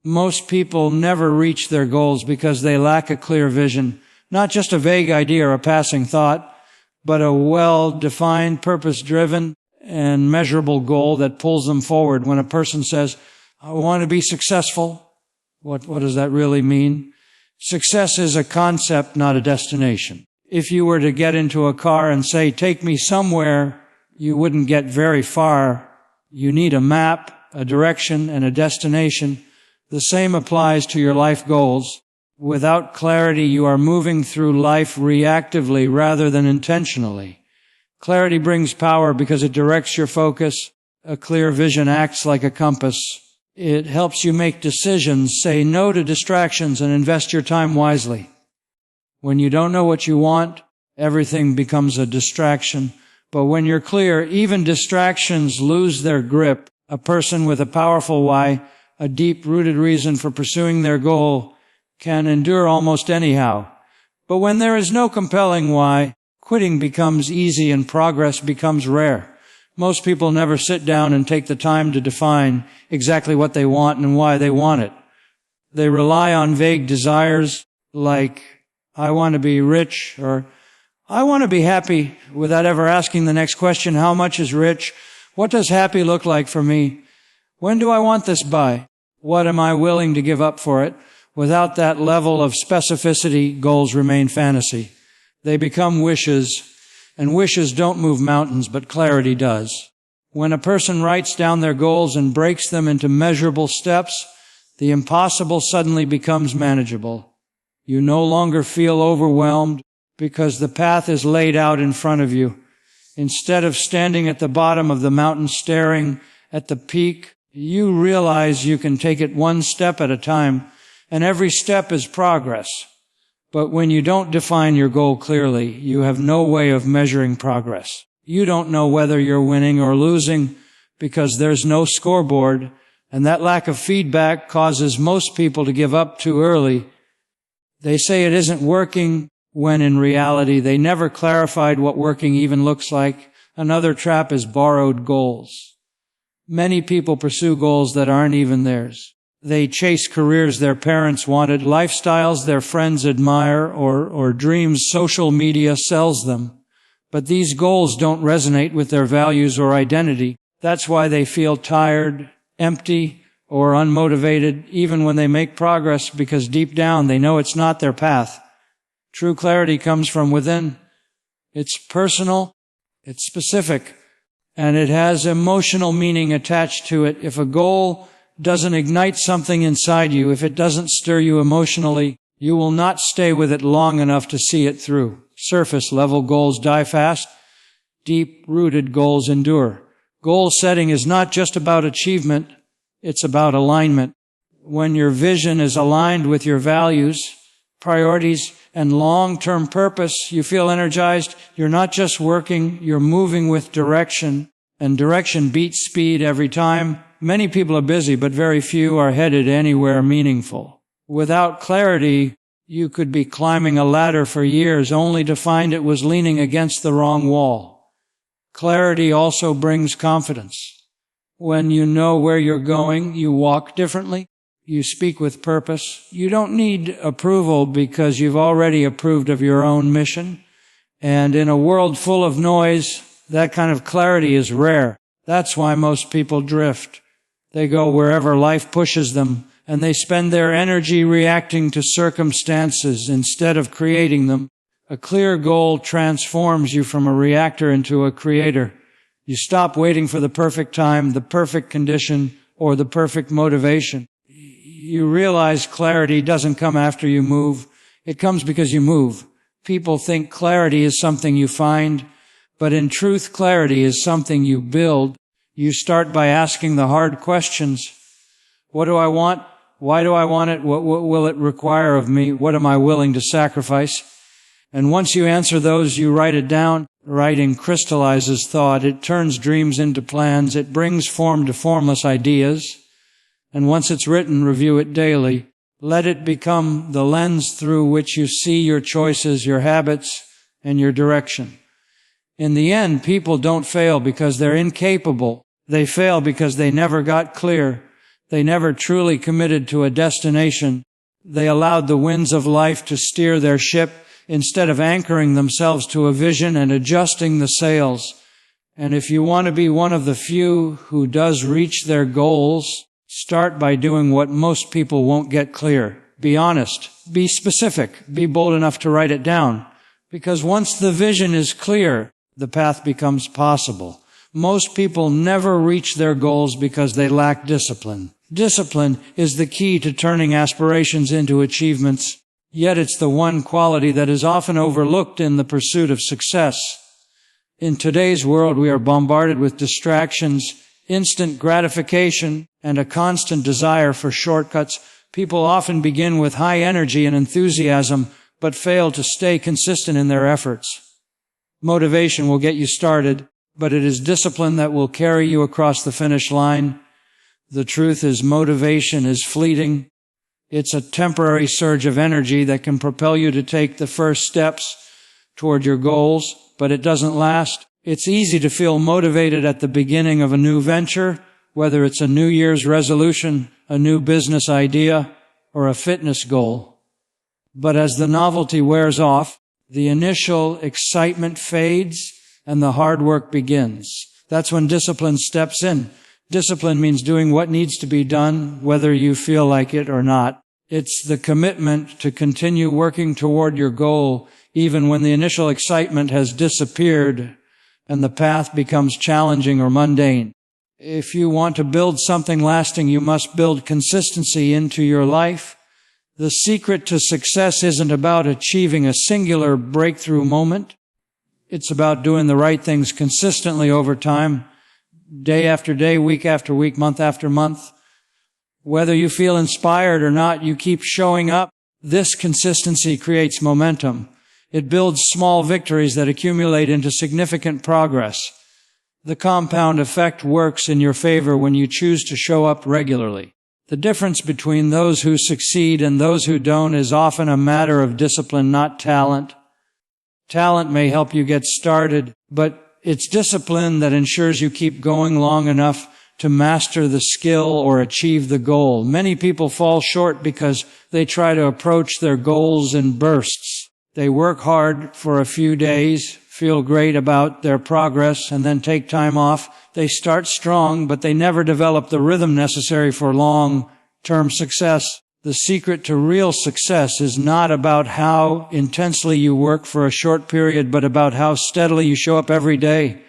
Most people never reach their goals because they lack a clear vision, not just a vague idea or a passing thought, but a well-defined, purpose-driven, and measurable goal that pulls them forward. When a person says, I want to be successful, what does that really mean? Success is a concept, not a destination. If you were to get into a car and say, take me somewhere, you wouldn't get very far. You need a map, a direction, and a destination. The same applies to your life goals. Without clarity, you are moving through life reactively rather than intentionally. Clarity brings power because it directs your focus. A clear vision acts like a compass. It helps you make decisions, say no to distractions, and invest your time wisely. When you don't know what you want, everything becomes a distraction. But when you're clear, even distractions lose their grip. A person with a powerful why, a deep-rooted reason for pursuing their goal, can endure almost anyhow. But when there is no compelling why, quitting becomes easy and progress becomes rare. Most people never sit down and take the time to define exactly what they want and why they want it. They rely on vague desires like, I want to be rich, or I want to be happy, without ever asking the next question, how much is rich? What does happy look like for me? When do I want this by? What am I willing to give up for it? Without that level of specificity, goals remain fantasy. They become wishes, and wishes don't move mountains, but clarity does. When a person writes down their goals and breaks them into measurable steps, the impossible suddenly becomes manageable. You no longer feel overwhelmed because the path is laid out in front of you. Instead of standing at the bottom of the mountain staring at the peak, you realize you can take it one step at a time, and every step is progress. But when you don't define your goal clearly, you have no way of measuring progress. You don't know whether you're winning or losing because there's no scoreboard, and that lack of feedback causes most people to give up too early. They say it isn't working, when in reality they never clarified what working even looks like. Another trap is borrowed goals. Many people pursue goals that aren't even theirs. They chase careers their parents wanted, lifestyles their friends admire, or dreams social media sells them. But these goals don't resonate with their values or identity. That's why they feel tired, empty, or unmotivated, even when they make progress, because deep down they know it's not their path. True clarity comes from within. It's personal, it's specific, and it has emotional meaning attached to it. If a goal doesn't ignite something inside you, if it doesn't stir you emotionally, you will not stay with it long enough to see it through. Surface-level goals die fast. Deep-rooted goals endure. Goal setting is not just about achievement, it's about alignment. When your vision is aligned with your values, priorities, and long-term purpose, you feel energized. You're not just working, you're moving with direction, and direction beats speed every time. Many people are busy, but very few are headed anywhere meaningful. Without clarity, you could be climbing a ladder for years only to find it was leaning against the wrong wall. Clarity also brings confidence. When you know where you're going, you walk differently. You speak with purpose. You don't need approval because you've already approved of your own mission. And in a world full of noise, that kind of clarity is rare. That's why most people drift. They go wherever life pushes them, and they spend their energy reacting to circumstances instead of creating them. A clear goal transforms you from a reactor into a creator. You stop waiting for the perfect time, the perfect condition, or the perfect motivation. You realize clarity doesn't come after you move. It comes because you move. People think clarity is something you find, but in truth, clarity is something you build. You start by asking the hard questions. What do I want? Why do I want it? What will it require of me? What am I willing to sacrifice? And once you answer those, you write it down. Writing crystallizes thought. It turns dreams into plans. It brings form to formless ideas. And once it's written, review it daily. Let it become the lens through which you see your choices, your habits, and your direction. In the end, people don't fail because they're incapable. They fail because they never got clear. They never truly committed to a destination. They allowed the winds of life to steer their ship instead of anchoring themselves to a vision and adjusting the sails. And if you want to be one of the few who does reach their goals, start by doing what most people won't get clear. Be honest. Be specific. Be bold enough to write it down. Because once the vision is clear, the path becomes possible. Most people never reach their goals because they lack discipline. Discipline is the key to turning aspirations into achievements, yet it's the one quality that is often overlooked in the pursuit of success. In today's world, we are bombarded with distractions, instant gratification, and a constant desire for shortcuts. People often begin with high energy and enthusiasm, but fail to stay consistent in their efforts. Motivation will get you started, but it is discipline that will carry you across the finish line. The truth is, motivation is fleeting. It's a temporary surge of energy that can propel you to take the first steps toward your goals, but it doesn't last. It's easy to feel motivated at the beginning of a new venture, whether it's a New Year's resolution, a new business idea, or a fitness goal. But as the novelty wears off, the initial excitement fades and the hard work begins. That's when discipline steps in. Discipline means doing what needs to be done, whether you feel like it or not. It's the commitment to continue working toward your goal, even when the initial excitement has disappeared and the path becomes challenging or mundane. If you want to build something lasting, you must build consistency into your life. The secret to success isn't about achieving a singular breakthrough moment. It's about doing the right things consistently over time, day after day, week after week, month after month. Whether you feel inspired or not, you keep showing up. This consistency creates momentum. It builds small victories that accumulate into significant progress. The compound effect works in your favor when you choose to show up regularly. The difference between those who succeed and those who don't is often a matter of discipline, not talent. Talent may help you get started, but it's discipline that ensures you keep going long enough to master the skill or achieve the goal. Many people fall short because they try to approach their goals in bursts. They work hard for a few days, feel great about their progress, and then take time off. They start strong, but they never develop the rhythm necessary for long-term success. The secret to real success is not about how intensely you work for a short period, but about how steadily you show up every day.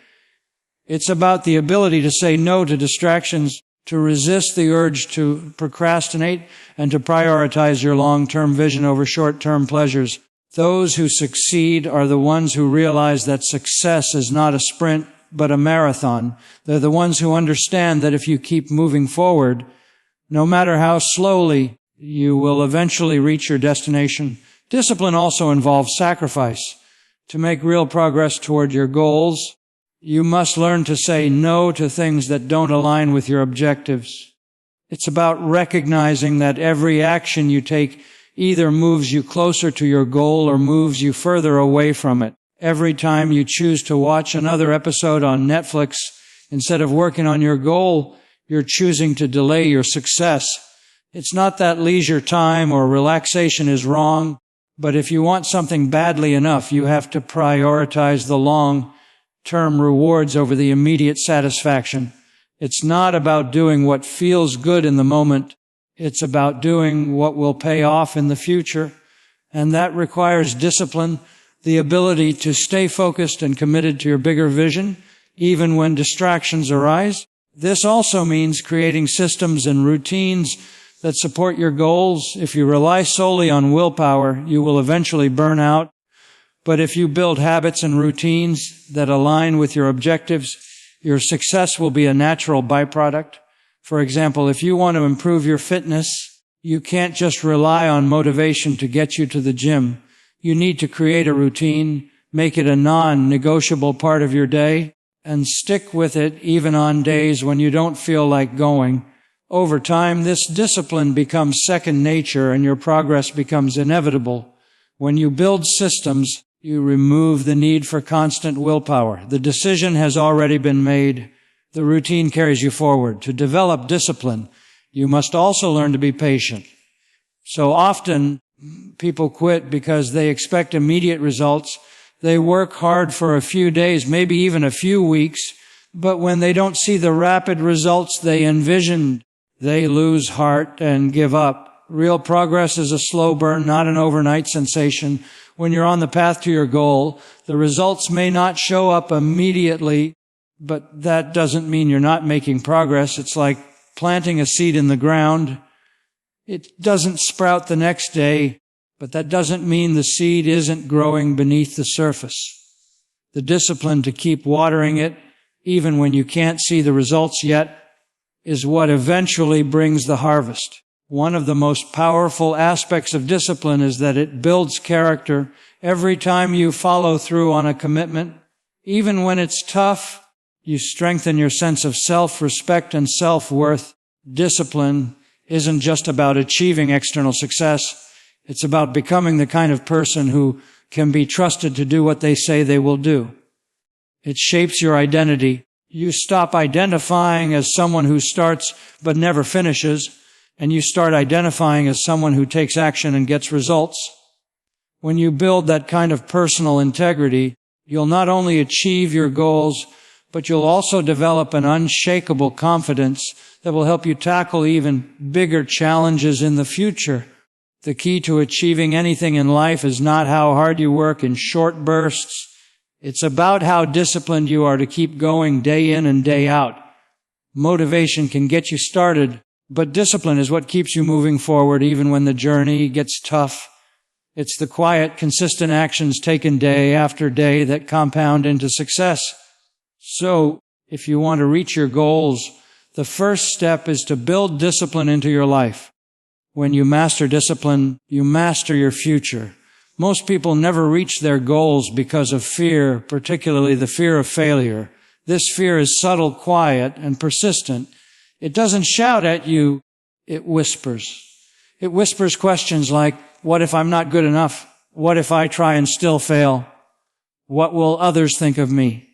It's about the ability to say no to distractions, to resist the urge to procrastinate, and to prioritize your long-term vision over short-term pleasures. Those who succeed are the ones who realize that success is not a sprint, but a marathon. They're the ones who understand that if you keep moving forward, no matter how slowly, you will eventually reach your destination. Discipline also involves sacrifice. To make real progress toward your goals, you must learn to say no to things that don't align with your objectives. It's about recognizing that every action you take either moves you closer to your goal or moves you further away from it. Every time you choose to watch another episode on Netflix instead of working on your goal, you're choosing to delay your success. It's not that leisure time or relaxation is wrong, but if you want something badly enough, you have to prioritize the long-term rewards over the immediate satisfaction. It's not about doing what feels good in the moment. It's about doing what will pay off in the future. And that requires discipline, the ability to stay focused and committed to your bigger vision, even when distractions arise. This also means creating systems and routines that support your goals. If you rely solely on willpower, you will eventually burn out. But if you build habits and routines that align with your objectives, your success will be a natural byproduct. For example, if you want to improve your fitness, you can't just rely on motivation to get you to the gym. You need to create a routine, make it a non-negotiable part of your day, and stick with it even on days when you don't feel like going. Over time, this discipline becomes second nature and your progress becomes inevitable. When you build systems, you remove the need for constant willpower. The decision has already been made. The routine carries you forward. To develop discipline, You must also learn to be patient. So often, people quit because they expect immediate results. They work hard for a few days, maybe even a few weeks, but when they don't see the rapid results they envisioned, they lose heart and give up. Real progress is a slow burn, not an overnight sensation. When you're on the path to your goal, the results may not show up immediately, but that doesn't mean you're not making progress. It's like planting a seed in the ground. It doesn't sprout the next day, but that doesn't mean the seed isn't growing beneath the surface. The discipline to keep watering it, even when you can't see the results yet, is what eventually brings the harvest. One of the most powerful aspects of discipline is that it builds character. Every time you follow through on a commitment, even when it's tough, you strengthen your sense of self-respect and self-worth. Discipline isn't just about achieving external success. It's about becoming the kind of person who can be trusted to do what they say they will do. It shapes your identity. You stop identifying as someone who starts but never finishes, and you start identifying as someone who takes action and gets results. When you build that kind of personal integrity, you'll not only achieve your goals, but you'll also develop an unshakable confidence that will help you tackle even bigger challenges in the future. The key to achieving anything in life is not how hard you work in short bursts. It's about how disciplined you are to keep going day in and day out. Motivation can get you started, but discipline is what keeps you moving forward even when the journey gets tough. It's the quiet, consistent actions taken day after day that compound into success. So, if you want to reach your goals, the first step is to build discipline into your life. When you master discipline, you master your future. Most people never reach their goals because of fear, particularly the fear of failure. This fear is subtle, quiet, and persistent. It doesn't shout at you, it whispers. It whispers questions like, what if I'm not good enough? What if I try and still fail? What will others think of me?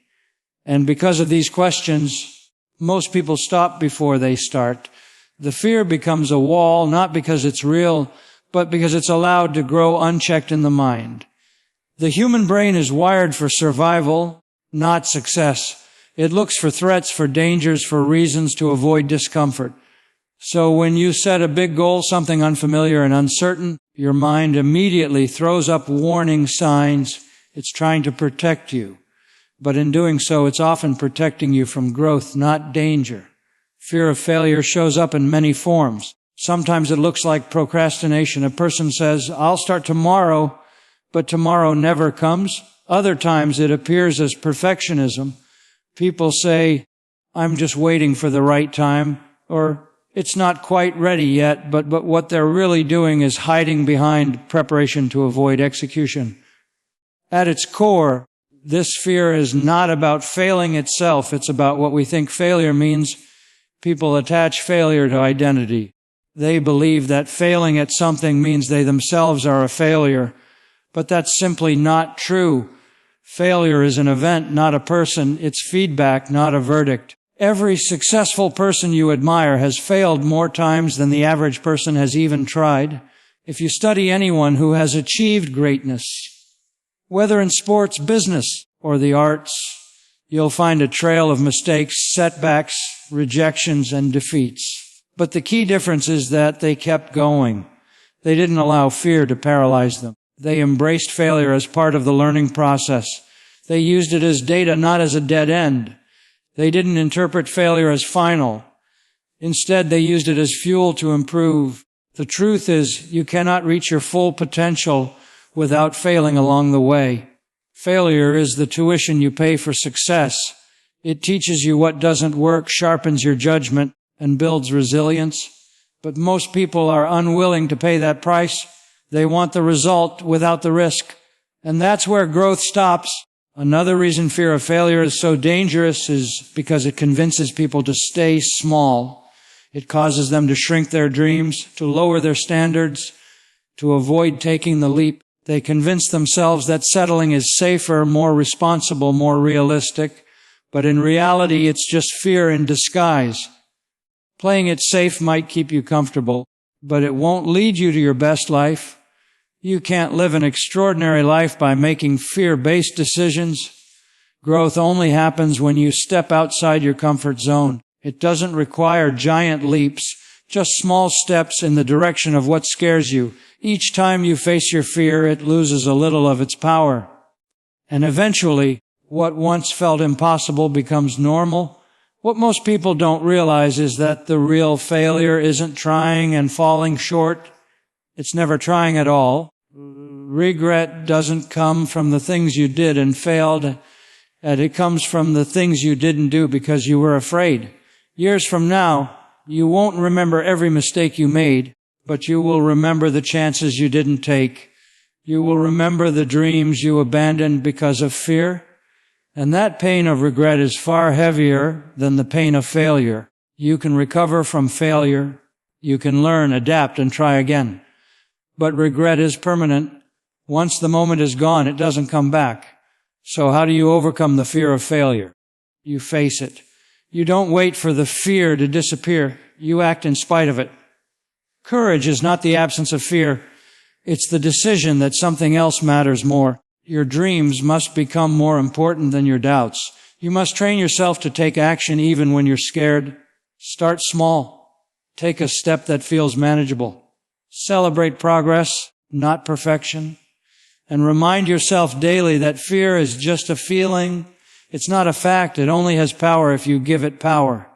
And because of these questions, most people stop before they start. The fear becomes a wall, not because it's real, but because it's allowed to grow unchecked in the mind. The human brain is wired for survival, not success. It looks for threats, for dangers, for reasons to avoid discomfort. So when you set a big goal, something unfamiliar and uncertain, your mind immediately throws up warning signs. It's trying to protect you. But in doing so, it's often protecting you from growth, not danger. Fear of failure shows up in many forms. Sometimes it looks like procrastination. A person says, I'll start tomorrow, but tomorrow never comes. Other times it appears as perfectionism. People say, I'm just waiting for the right time, or it's not quite ready yet, but what they're really doing is hiding behind preparation to avoid execution. At its core, this fear is not about failing itself. It's about what we think failure means. People attach failure to identity. They believe that failing at something means they themselves are a failure, but that's simply not true. Failure is an event, not a person. It's feedback, not a verdict. Every successful person you admire has failed more times than the average person has even tried. If you study anyone who has achieved greatness, whether in sports, business, or the arts, you'll find a trail of mistakes, setbacks, rejections, and defeats. But the key difference is that they kept going. They didn't allow fear to paralyze them. They embraced failure as part of the learning process. They used it as data, not as a dead end. They didn't interpret failure as final. Instead, they used it as fuel to improve. The truth is, you cannot reach your full potential without failing along the way. Failure is the tuition you pay for success. It teaches you what doesn't work, sharpens your judgment, and builds resilience. But most people are unwilling to pay that price. They want the result without the risk. And that's where growth stops. Another reason fear of failure is so dangerous is because it convinces people to stay small. It causes them to shrink their dreams, to lower their standards, to avoid taking the leap. They convince themselves that settling is safer, more responsible, more realistic. But in reality, it's just fear in disguise. Playing it safe might keep you comfortable, but it won't lead you to your best life. You can't live an extraordinary life by making fear-based decisions. Growth only happens when you step outside your comfort zone. It doesn't require giant leaps, just small steps in the direction of what scares you. Each time you face your fear, it loses a little of its power. And eventually, what once felt impossible becomes normal. What most people don't realize is that the real failure isn't trying and falling short. It's never trying at all. Regret doesn't come from the things you did and failed, and it comes from the things you didn't do because you were afraid. Years from now, you won't remember every mistake you made, but you will remember the chances you didn't take. You will remember the dreams you abandoned because of fear. And that pain of regret is far heavier than the pain of failure. You can recover from failure. You can learn, adapt, and try again. But regret is permanent. Once the moment is gone, it doesn't come back. So how do you overcome the fear of failure? You face it. You don't wait for the fear to disappear. You act in spite of it. Courage is not the absence of fear. It's the decision that something else matters more. Your dreams must become more important than your doubts. You must train yourself to take action even when you're scared. Start small. Take a step that feels manageable. Celebrate progress, not perfection. And remind yourself daily that fear is just a feeling. It's not a fact. It only has power if you give it power.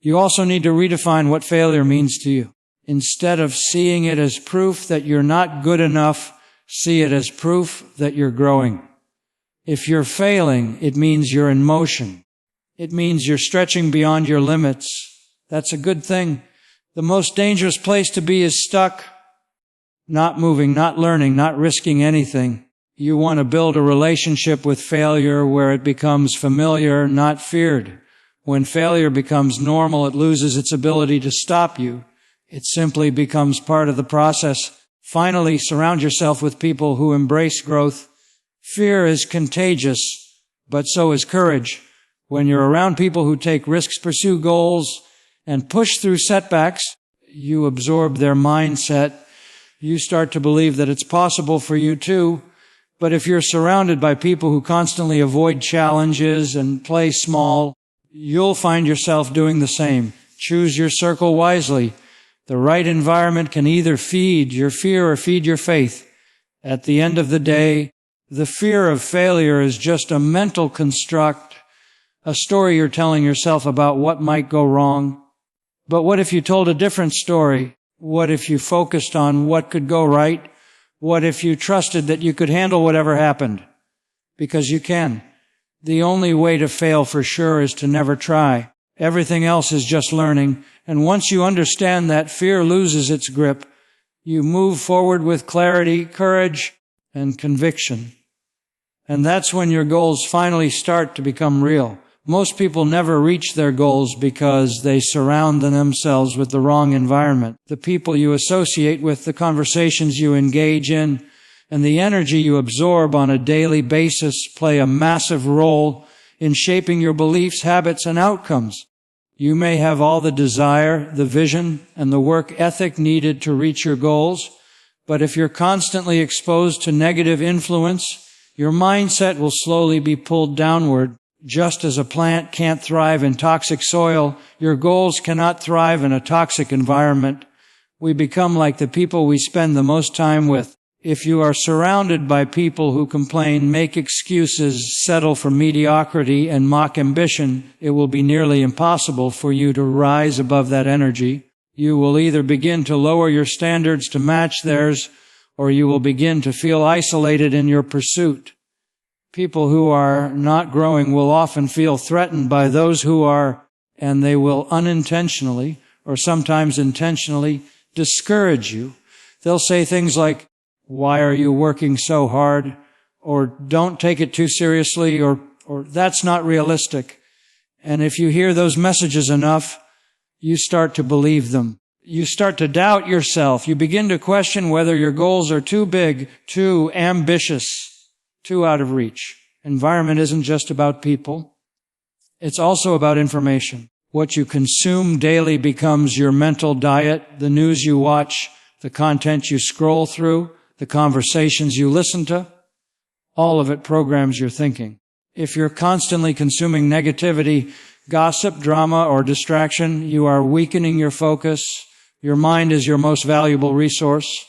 You also need to redefine what failure means to you. Instead of seeing it as proof that you're not good enough, see it as proof that you're growing. If you're failing, it means you're in motion. It means you're stretching beyond your limits. That's a good thing. The most dangerous place to be is stuck, not moving, not learning, not risking anything. You want to build a relationship with failure where it becomes familiar, not feared. When failure becomes normal, it loses its ability to stop you. It simply becomes part of the process. Finally, surround yourself with people who embrace growth. Fear is contagious, but so is courage. When you're around people who take risks, pursue goals, and push through setbacks, you absorb their mindset. You start to believe that it's possible for you too. But if you're surrounded by people who constantly avoid challenges and play small, you'll find yourself doing the same. Choose your circle wisely. The right environment can either feed your fear or feed your faith. At the end of the day, the fear of failure is just a mental construct, a story you're telling yourself about what might go wrong. But what if you told a different story? What if you focused on what could go right? What if you trusted that you could handle whatever happened? Because you can. The only way to fail for sure is to never try. Everything else is just learning. And once you understand that, fear loses its grip. You move forward with clarity, courage, and conviction. And that's when your goals finally start to become real. Most people never reach their goals because they surround themselves with the wrong environment. The people you associate with, the conversations you engage in, and the energy you absorb on a daily basis play a massive role in shaping your beliefs, habits, and outcomes. You may have all the desire, the vision, and the work ethic needed to reach your goals, but if you're constantly exposed to negative influence, your mindset will slowly be pulled downward. Just as a plant can't thrive in toxic soil, your goals cannot thrive in a toxic environment. We become like the people we spend the most time with. If you are surrounded by people who complain, make excuses, settle for mediocrity, and mock ambition, it will be nearly impossible for you to rise above that energy. You will either begin to lower your standards to match theirs, or you will begin to feel isolated in your pursuit. People who are not growing will often feel threatened by those who are, and they will unintentionally, or sometimes intentionally, discourage you. They'll say things like, "Why are you working so hard?" Or "Don't take it too seriously," or "That's not realistic." And if you hear those messages enough, you start to believe them. You start to doubt yourself. You begin to question whether your goals are too big, too ambitious, too out of reach. Environment isn't just about people. It's also about information. What you consume daily becomes your mental diet, the news you watch, the content you scroll through, the conversations you listen to. All of it programs your thinking. If you're constantly consuming negativity, gossip, drama, or distraction, you are weakening your focus. Your mind is your most valuable resource.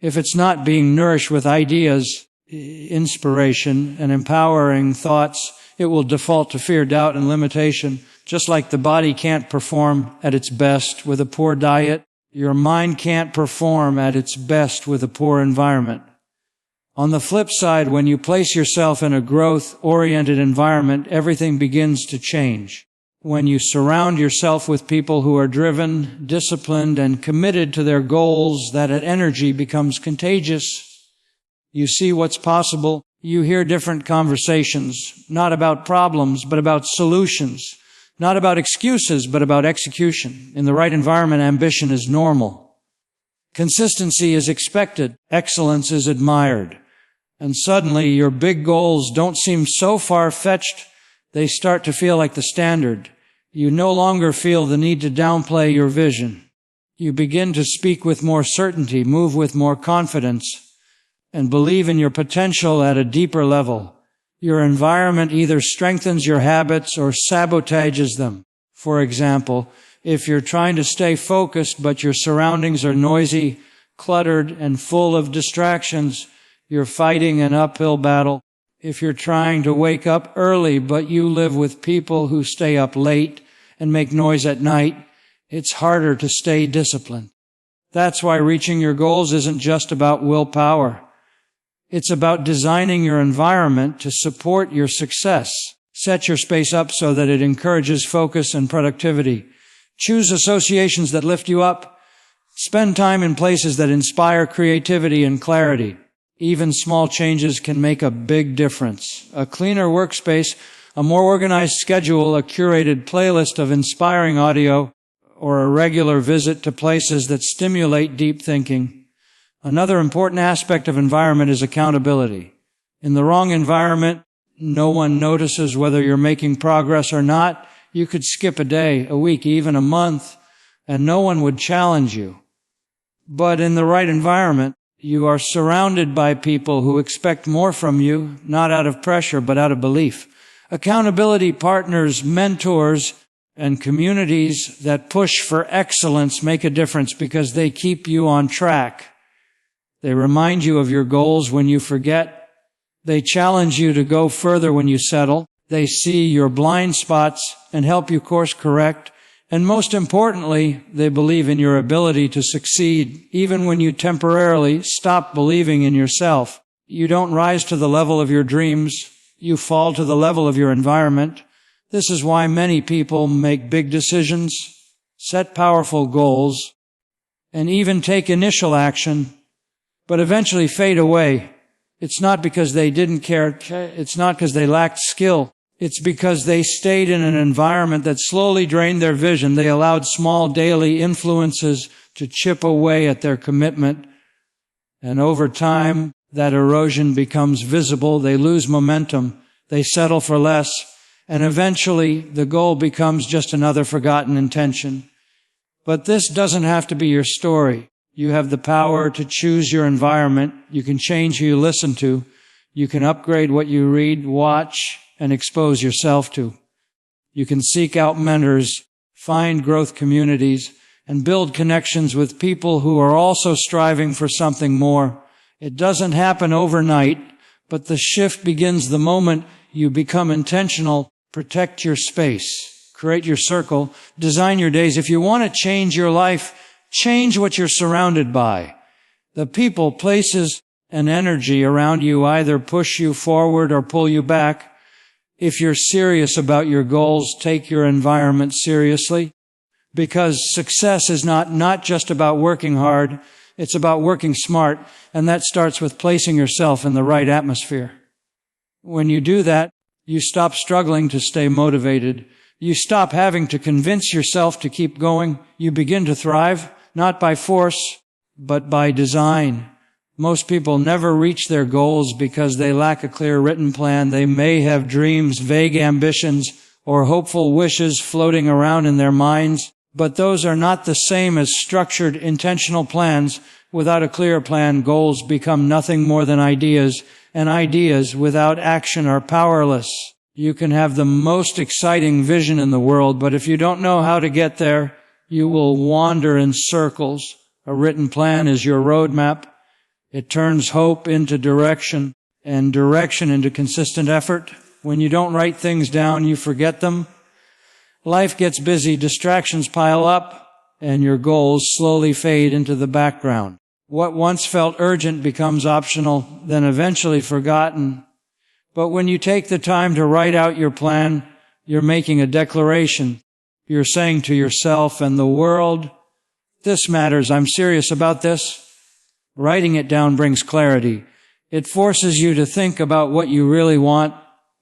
If it's not being nourished with ideas, inspiration, and empowering thoughts, it will default to fear, doubt, and limitation. Just like the body can't perform at its best with a poor diet, your mind can't perform at its best with a poor environment. On the flip side, when you place yourself in a growth-oriented environment, everything begins to change. When you surround yourself with people who are driven, disciplined, and committed to their goals, that energy becomes contagious. You see what's possible. You hear different conversations, not about problems, but about solutions. Not about excuses, but about execution. In the right environment, ambition is normal. Consistency is expected. Excellence is admired. And suddenly, your big goals don't seem so far-fetched, they start to feel like the standard. You no longer feel the need to downplay your vision. You begin to speak with more certainty, move with more confidence, and believe in your potential at a deeper level. Your environment either strengthens your habits or sabotages them. For example, if you're trying to stay focused but your surroundings are noisy, cluttered, and full of distractions, you're fighting an uphill battle. If you're trying to wake up early but you live with people who stay up late and make noise at night, it's harder to stay disciplined. That's why reaching your goals isn't just about willpower. It's about designing your environment to support your success. Set your space up so that it encourages focus and productivity. Choose associations that lift you up. Spend time in places that inspire creativity and clarity. Even small changes can make a big difference. A cleaner workspace, a more organized schedule, a curated playlist of inspiring audio, or a regular visit to places that stimulate deep thinking. Another important aspect of environment is accountability. In the wrong environment, no one notices whether you're making progress or not. You could skip a day, a week, even a month, and no one would challenge you. But in the right environment, you are surrounded by people who expect more from you, not out of pressure, but out of belief. Accountability partners, mentors, and communities that push for excellence make a difference because they keep you on track. They remind you of your goals when you forget. They challenge you to go further when you settle. They see your blind spots and help you course correct. And most importantly, they believe in your ability to succeed, even when you temporarily stop believing in yourself. You don't rise to the level of your dreams. You fall to the level of your environment. This is why many people make big decisions, set powerful goals, and even take initial action, but eventually fade away. It's not because they didn't care. It's not because they lacked skill. It's because they stayed in an environment that slowly drained their vision. They allowed small daily influences to chip away at their commitment. And over time, that erosion becomes visible. They lose momentum. They settle for less. And eventually, the goal becomes just another forgotten intention. But this doesn't have to be your story. You have the power to choose your environment. You can change who you listen to. You can upgrade what you read, watch, and expose yourself to. You can seek out mentors, find growth communities, and build connections with people who are also striving for something more. It doesn't happen overnight, but the shift begins the moment you become intentional. Protect your space, create your circle, design your days. If you want to change your life, change what you're surrounded by. The people, places, and energy around you either push you forward or pull you back. If you're serious about your goals, take your environment seriously, because success is not just about working hard, it's about working smart, and that starts with placing yourself in the right atmosphere. When you do that, you stop struggling to stay motivated. You stop having to convince yourself to keep going. You begin to thrive, not by force, but by design. Most people never reach their goals because they lack a clear written plan. They may have dreams, vague ambitions, or hopeful wishes floating around in their minds, but those are not the same as structured, intentional plans. Without a clear plan, goals become nothing more than ideas, and ideas without action are powerless. You can have the most exciting vision in the world, but if you don't know how to get there, you will wander in circles. A written plan is your roadmap. It turns hope into direction, and direction into consistent effort. When you don't write things down, you forget them. Life gets busy, distractions pile up, and your goals slowly fade into the background. What once felt urgent becomes optional, then eventually forgotten. But when you take the time to write out your plan, you're making a declaration. You're saying to yourself and the world, "This matters, I'm serious about this." Writing it down brings clarity. It forces you to think about what you really want,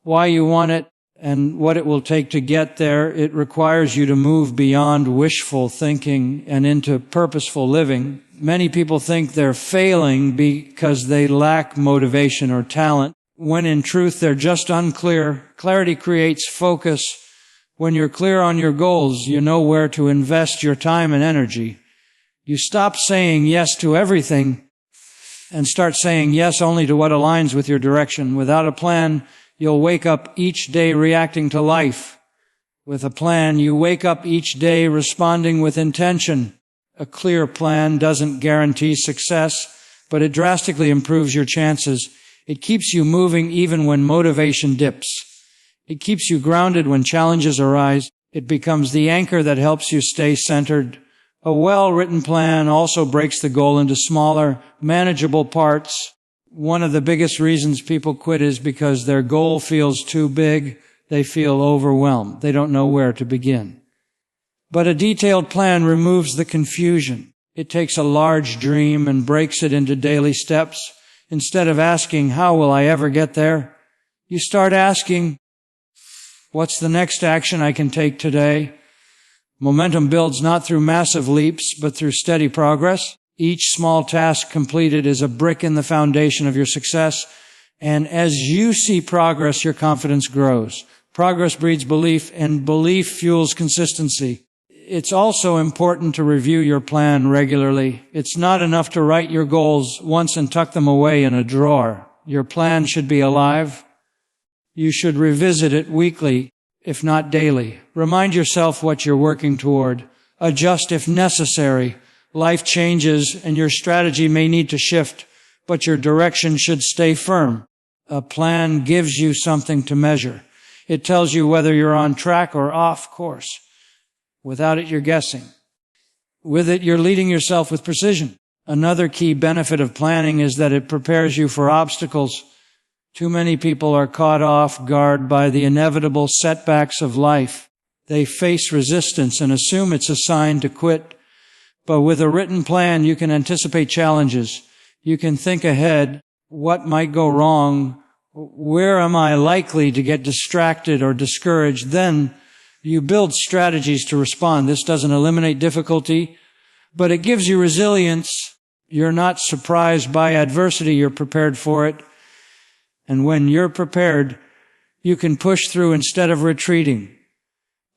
why you want it, and what it will take to get there. It requires you to move beyond wishful thinking and into purposeful living. Many people think they're failing because they lack motivation or talent, when in truth they're just unclear. Clarity creates focus. When you're clear on your goals, you know where to invest your time and energy. You stop saying yes to everything and start saying yes only to what aligns with your direction. Without a plan, you'll wake up each day reacting to life. With a plan, you wake up each day responding with intention. A clear plan doesn't guarantee success, but it drastically improves your chances. It keeps you moving even when motivation dips. It keeps you grounded when challenges arise. It becomes the anchor that helps you stay centered. A well-written plan also breaks the goal into smaller, manageable parts. One of the biggest reasons people quit is because their goal feels too big. They feel overwhelmed. They don't know where to begin. But a detailed plan removes the confusion. It takes a large dream and breaks it into daily steps. Instead of asking, "How will I ever get there?" you start asking, "What's the next action I can take today?" Momentum builds not through massive leaps, but through steady progress. Each small task completed is a brick in the foundation of your success. And as you see progress, your confidence grows. Progress breeds belief, and belief fuels consistency. It's also important to review your plan regularly. It's not enough to write your goals once and tuck them away in a drawer. Your plan should be alive. You should revisit it weekly, if not daily. Remind yourself what you're working toward. Adjust if necessary. Life changes and your strategy may need to shift, but your direction should stay firm. A plan gives you something to measure. It tells you whether you're on track or off course. Without it, you're guessing. With it, you're leading yourself with precision. Another key benefit of planning is that it prepares you for obstacles. Too many people are caught off guard by the inevitable setbacks of life. They face resistance and assume it's a sign to quit. But with a written plan, you can anticipate challenges. You can think ahead. What might go wrong? Where am I likely to get distracted or discouraged? Then you build strategies to respond. This doesn't eliminate difficulty, but it gives you resilience. You're not surprised by adversity. You're prepared for it. And when you're prepared, you can push through instead of retreating.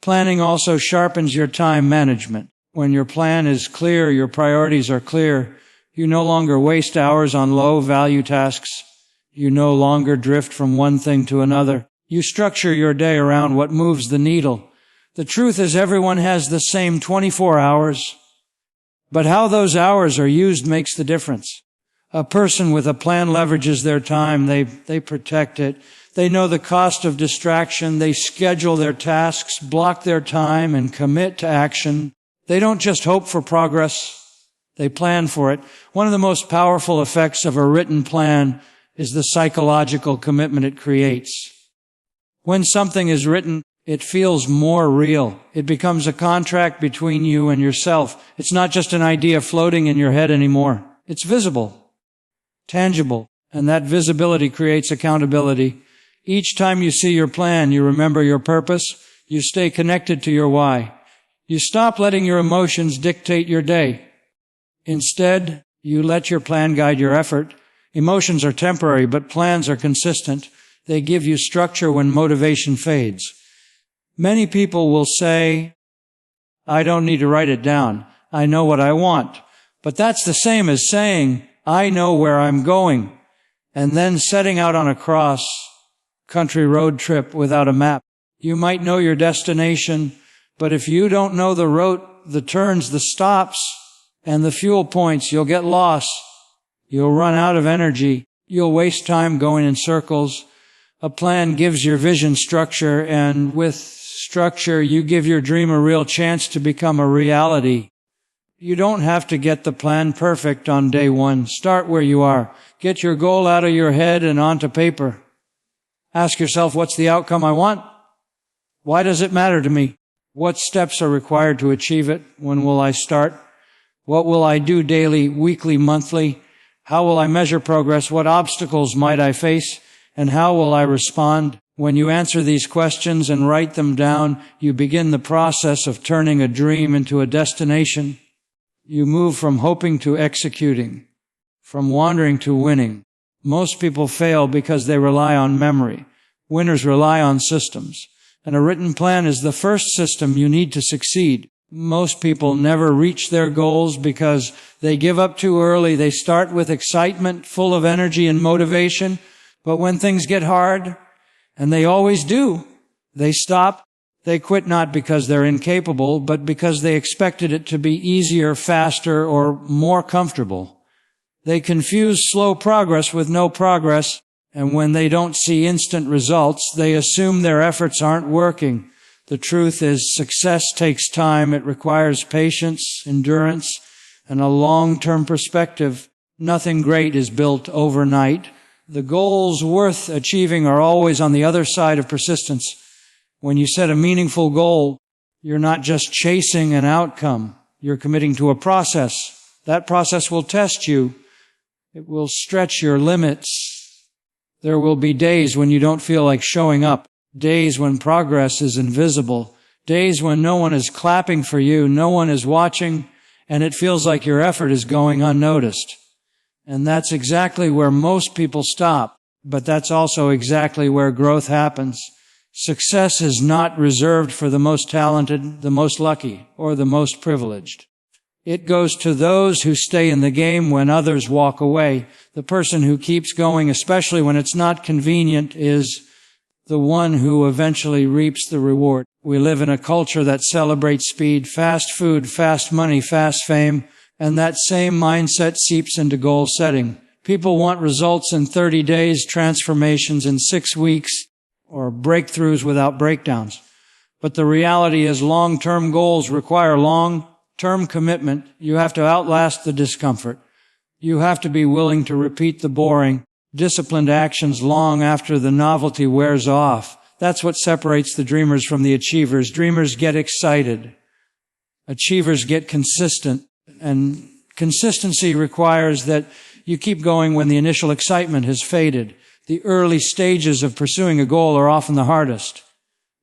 Planning also sharpens your time management. When your plan is clear, your priorities are clear. You no longer waste hours on low-value tasks. You no longer drift from one thing to another. You structure your day around what moves the needle. The truth is everyone has the same 24 hours, but how those hours are used makes the difference. A person with a plan leverages their time. They protect it. They know the cost of distraction. They schedule their tasks, block their time, and commit to action. They don't just hope for progress. They plan for it. One of the most powerful effects of a written plan is the psychological commitment it creates. When something is written, it feels more real. It becomes a contract between you and yourself. It's not just an idea floating in your head anymore. It's visible, tangible, and that visibility creates accountability. Each time you see your plan, you remember your purpose. You stay connected to your why. You stop letting your emotions dictate your day. Instead, you let your plan guide your effort. Emotions are temporary, but plans are consistent. They give you structure when motivation fades. Many people will say, I don't need to write it down. I know what I want. But that's the same as saying, I know where I'm going, and then setting out on a cross-country road trip without a map. You might know your destination, but if you don't know the route, the turns, the stops, and the fuel points, you'll get lost. You'll run out of energy. You'll waste time going in circles. A plan gives your vision structure, and with structure, you give your dream a real chance to become a reality. You don't have to get the plan perfect on day one. Start where you are. Get your goal out of your head and onto paper. Ask yourself, what's the outcome I want? Why does it matter to me? What steps are required to achieve it? When will I start? What will I do daily, weekly, monthly? How will I measure progress? What obstacles might I face? And how will I respond? When you answer these questions and write them down, you begin the process of turning a dream into a destination. You move from hoping to executing, from wandering to winning. Most people fail because they rely on memory. Winners rely on systems. And a written plan is the first system you need to succeed. Most people never reach their goals because they give up too early. They start with excitement, full of energy and motivation. But when things get hard, and they always do, they stop. They quit not because they're incapable, but because they expected it to be easier, faster, or more comfortable. They confuse slow progress with no progress, and when they don't see instant results, they assume their efforts aren't working. The truth is, success takes time. It requires patience, endurance, and a long-term perspective. Nothing great is built overnight. The goals worth achieving are always on the other side of persistence. When you set a meaningful goal, you're not just chasing an outcome. You're committing to a process. That process will test you. It will stretch your limits. There will be days when you don't feel like showing up, days when progress is invisible, days when no one is clapping for you, no one is watching, and it feels like your effort is going unnoticed. And that's exactly where most people stop, but that's also exactly where growth happens. Success is not reserved for the most talented, the most lucky, or the most privileged. It goes to those who stay in the game when others walk away. The person who keeps going, especially when it's not convenient, is the one who eventually reaps the reward. We live in a culture that celebrates speed, fast food, fast money, fast fame, and that same mindset seeps into goal setting. People want results in 30 days, transformations in 6 weeks, or breakthroughs without breakdowns. But the reality is long-term goals require long-term commitment. You have to outlast the discomfort. You have to be willing to repeat the boring, disciplined actions long after the novelty wears off. That's what separates the dreamers from the achievers. Dreamers get excited. Achievers get consistent. And consistency requires that you keep going when the initial excitement has faded. The early stages of pursuing a goal are often the hardest.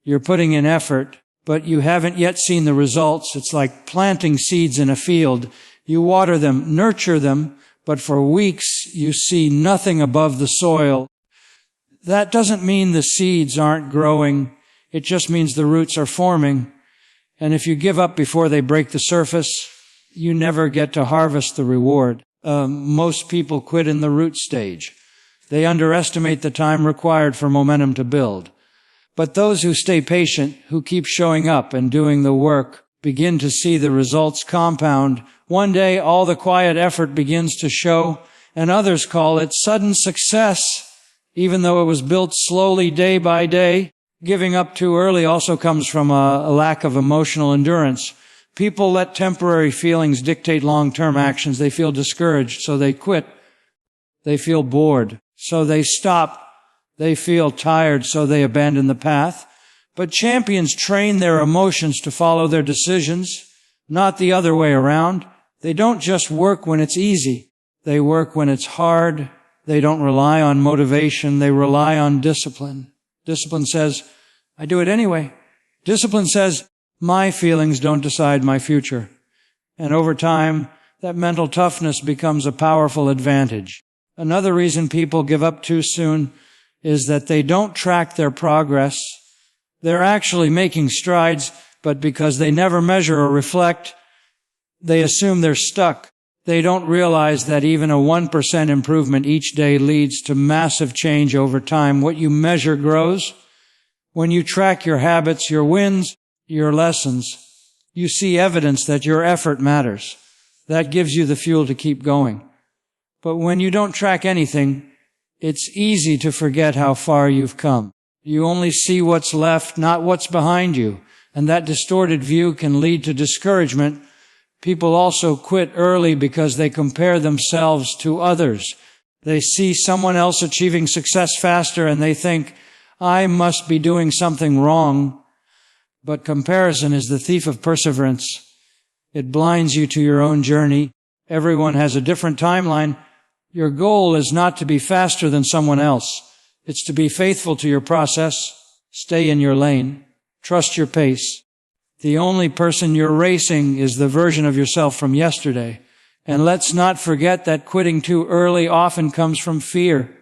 You're putting in effort, but you haven't yet seen the results. It's like planting seeds in a field. You water them, nurture them, but for weeks you see nothing above the soil. That doesn't mean the seeds aren't growing. It just means the roots are forming. And if you give up before they break the surface, you never get to harvest the reward. Most people quit in the root stage. They underestimate the time required for momentum to build. But those who stay patient, who keep showing up and doing the work, begin to see the results compound. One day, all the quiet effort begins to show, and others call it sudden success, even though it was built slowly day by day. Giving up too early also comes from a lack of emotional endurance. People let temporary feelings dictate long-term actions. They feel discouraged, so they quit. They feel bored, so they stop. They feel tired, so they abandon the path. But champions train their emotions to follow their decisions, not the other way around. They don't just work when it's easy. They work when it's hard. They don't rely on motivation. They rely on discipline. Discipline says, I do it anyway. Discipline says, my feelings don't decide my future. And over time, that mental toughness becomes a powerful advantage. Another reason people give up too soon is that they don't track their progress. They're actually making strides, but because they never measure or reflect, they assume they're stuck. They don't realize that even a 1% improvement each day leads to massive change over time. What you measure grows. When you track your habits, your wins, your lessons, you see evidence that your effort matters. That gives you the fuel to keep going. But when you don't track anything, it's easy to forget how far you've come. You only see what's left, not what's behind you. And that distorted view can lead to discouragement. People also quit early because they compare themselves to others. They see someone else achieving success faster and they think, I must be doing something wrong. But comparison is the thief of perseverance. It blinds you to your own journey. Everyone has a different timeline. Your goal is not to be faster than someone else. It's to be faithful to your process. Stay in your lane. Trust your pace. The only person you're racing is the version of yourself from yesterday. And let's not forget that quitting too early often comes from fear.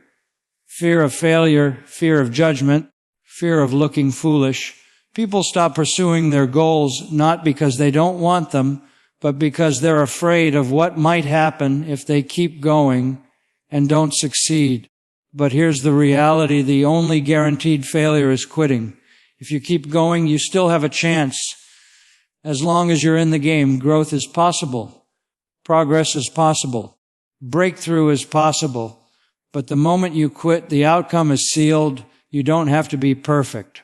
Fear of failure, fear of judgment, fear of looking foolish. People stop pursuing their goals not because they don't want them, but because they're afraid of what might happen if they keep going and don't succeed. But here's the reality. The only guaranteed failure is quitting. If you keep going, you still have a chance. As long as you're in the game, growth is possible. Progress is possible. Breakthrough is possible. But the moment you quit, the outcome is sealed. You don't have to be perfect.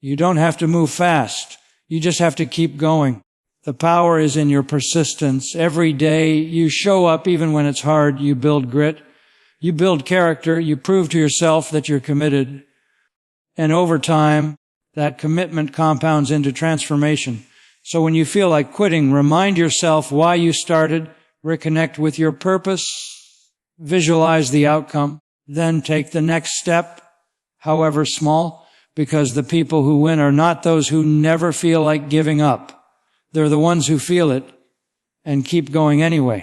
You don't have to move fast. You just have to keep going. The power is in your persistence. Every day you show up even when it's hard. You build grit. You build character. You prove to yourself that you're committed. And over time, that commitment compounds into transformation. So when you feel like quitting, remind yourself why you started, reconnect with your purpose, visualize the outcome, then take the next step, however small, because the people who win are not those who never feel like giving up. They're the ones who feel it and keep going anyway.